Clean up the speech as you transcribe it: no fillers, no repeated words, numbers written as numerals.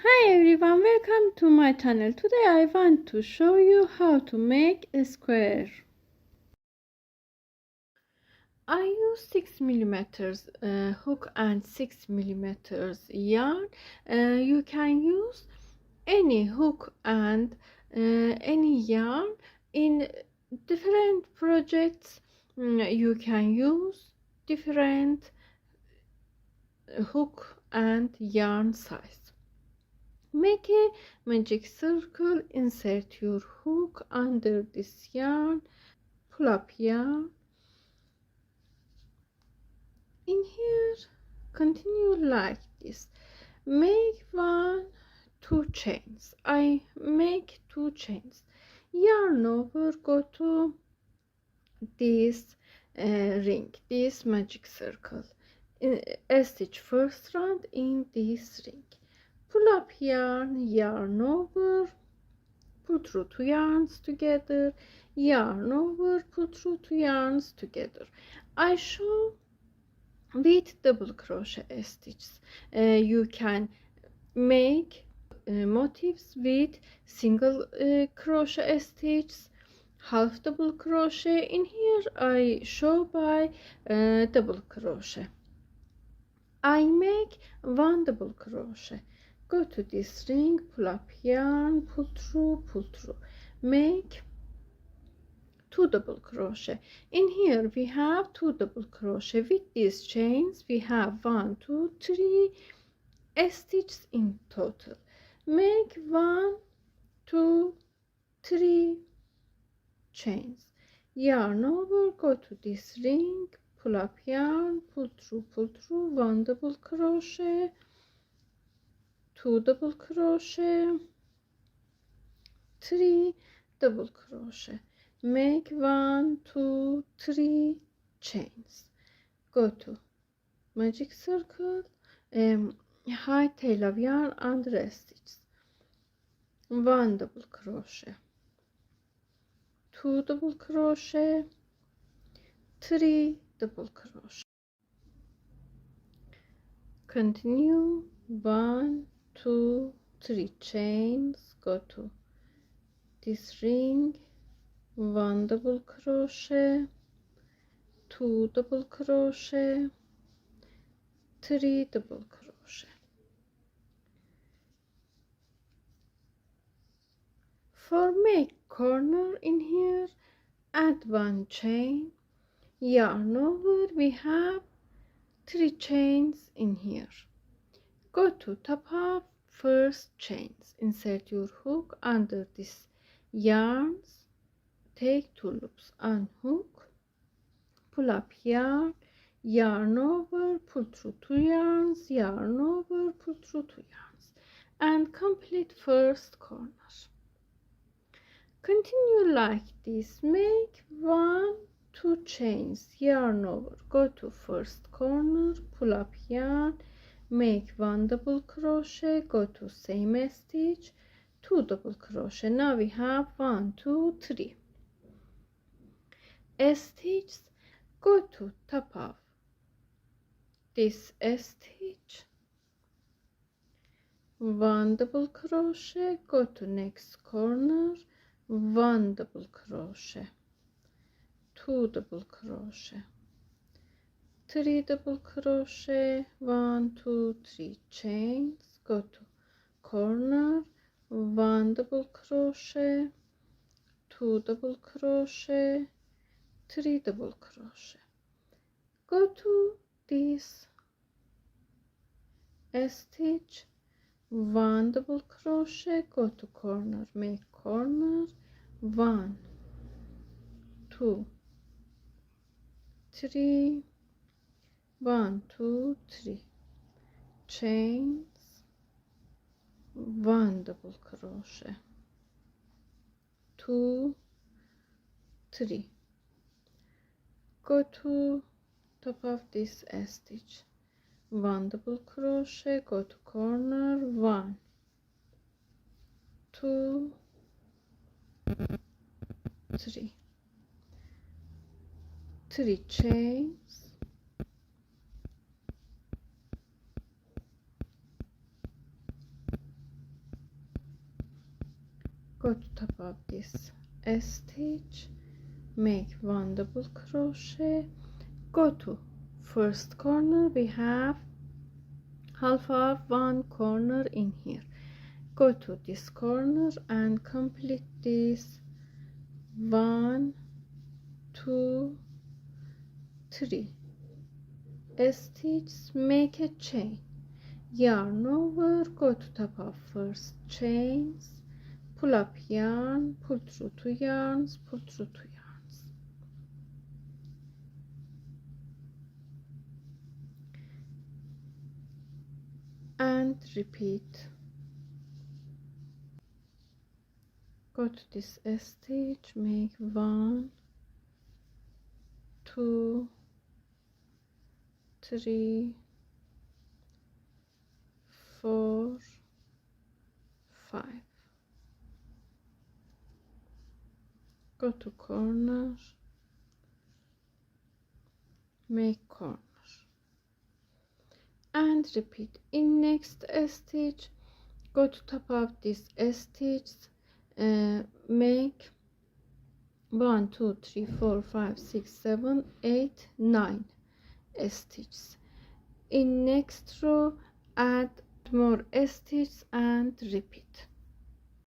Hi everyone, welcome to my channel. Today I want to show you how to make a square. I use 6mm hook and 6mm yarn. You can use any hook and any yarn in different projects. You can use different hook and yarn size. Make a magic circle, insert your hook under this yarn, pull up yarn. In here, continue like this. Make 1, 2 chains. I make 2 chains. Yarn over, go to this ring, this magic circle. Stitch first round in this ring. Pull up yarn over, pull through 2 yarns together, yarn over, pull through 2 yarns together. I show with double crochet stitches. You can make motifs with single crochet stitches, half double crochet. In here I show by double crochet. I make 1 double crochet. Go to this ring, pull up yarn, pull through, make 2 double crochet. In here we have 2 double crochet. With these chains we have 1, 2, 3 stitches in total. Make 1, 2, 3 chains. Yarn over, go to this ring, pull up yarn, pull through, 1 double crochet, 2 double crochet, 3 double crochet. Make 1, 2, 3 chains. Go to magic circle, high tail of yarn under stitches, 1 double crochet, 2 double crochet, 3 double crochet. Continue 1, 2, 3 chains. Go to this ring, 1 double crochet, 2 double crochet, 3 double crochet. For make corner in here, add 1 chain, yarn over. We have 3 chains in here. Go to top of first chains, insert your hook under this yarns, take 2 loops, unhook, pull up yarn over, pull through 2 yarns, yarn over, pull through 2 yarns, and complete first corner. Continue like this. Make 1, 2 chains, yarn over, go to first corner, pull up yarn, make 1 double crochet, go to same stitch, 2 double crochet. Now we have 1, 2, 3 stitches. Go to top of this stitch, 1 double crochet, go to next corner, 1 double crochet, 2 double crochet, 3 double crochet, 1, 2, 3 chains. Go to corner, 1 double crochet, 2 double crochet, 3 double crochet. Go to this stitch, 1 double crochet, go to corner, make corner, 1, 2, 3, 1, 2, 3 chains, 1 double crochet, 2, 3. Go to top of this stitch, 1 double crochet, go to corner, 1, 2, 3 chains, go to top of this stitch, make 1 double crochet, go to first corner, we have half of 1 corner in here, go to this corner and complete this 1 2 3 stitches, make a chain, yarn over, go to top of first chains, pull up yarn, pull through 2 yarns, pull through 2 yarns, and repeat. Go to this stitch, make 1 2 3 4 5, go to corner, make corner, and repeat. In next stitch, go to top of this stitch, make 1 2 3 4 5 6 7 8 9 stitches. In next row, add more stitches and repeat.